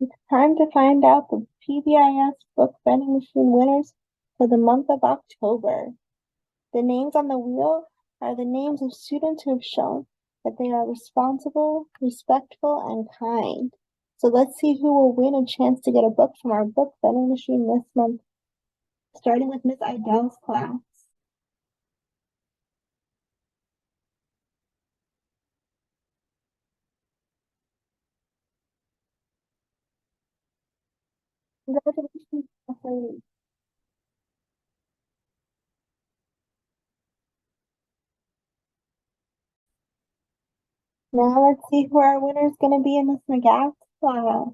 It's time to find out the PBIS book vending machine winners for the month of October. The names on the wheel are the names of students who have shown that they are responsible, respectful, and kind. So let's see who will win a chance to get a book from our book vending machine this month, starting with Miss Idell's class. Congratulations, class lady. Now let's see who our winner is going to be in Miss McGath's class.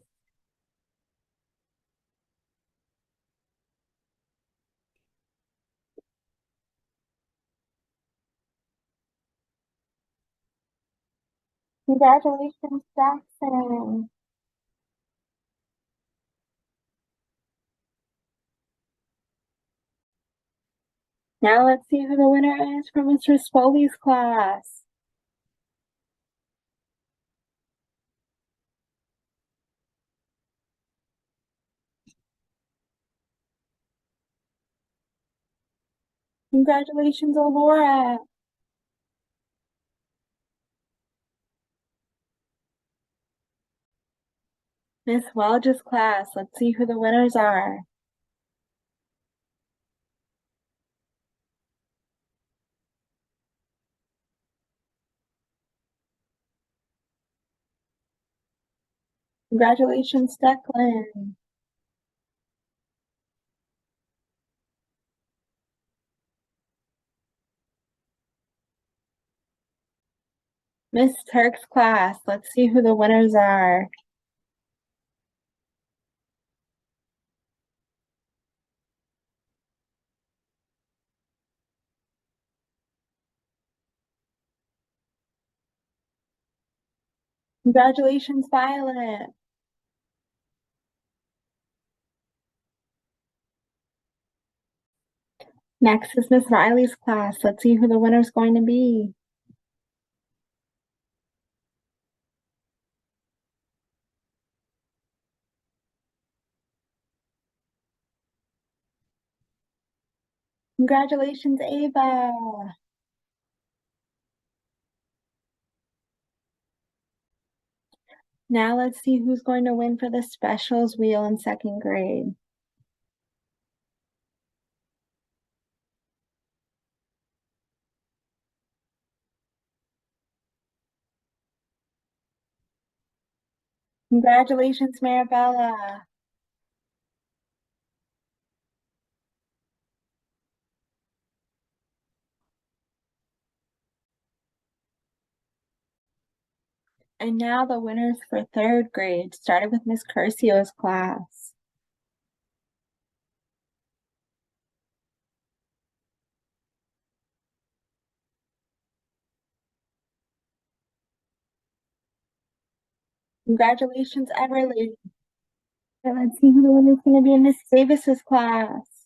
Congratulations, Jackson. Now let's see who the winner is for Mr. Spoli's class. Congratulations, Aurora. Miss Welch's class. Let's see who the winners are. Congratulations, Declan. Miss Turk's class. Let's see who the winners are. Congratulations, Violet. Next is Miss Riley's class. Let's see who the winner is going to be. Congratulations, Ava. Now let's see who's going to win for the specials wheel in second grade. Congratulations, Marabella. And now the winners for third grade, starting with Miss Curcio's class. Congratulations, Everly. And let's see who the winner is going to be in Miss Davis's class.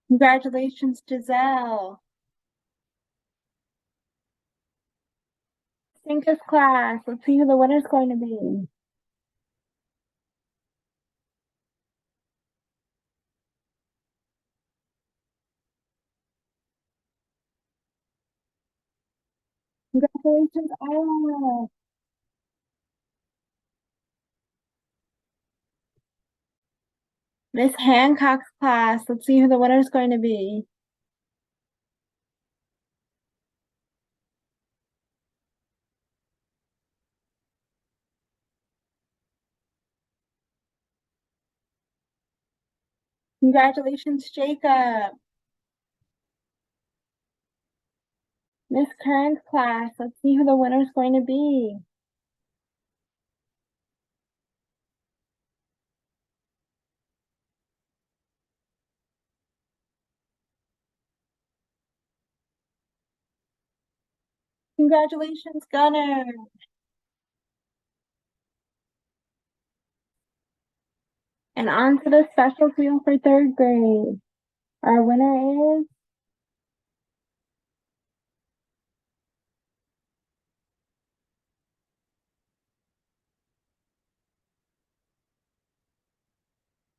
Congratulations, Giselle. Cinca's class. Let's see who the winner is going to be. Congratulations, Isla. Miss Hancock's class. Let's see who the winner is going to be. Congratulations, Jacob. Miss Kern's class. Let's see who the winner is going to be. Congratulations, Gunner. And on to the specials wheel for third grade. Our winner is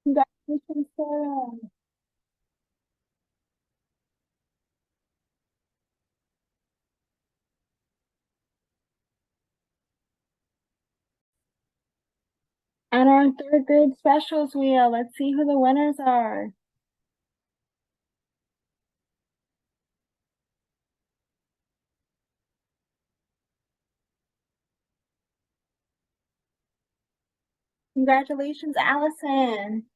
congratulations, Sarah. And our third grade specials wheel. Let's see who the winners are. Congratulations, Allison.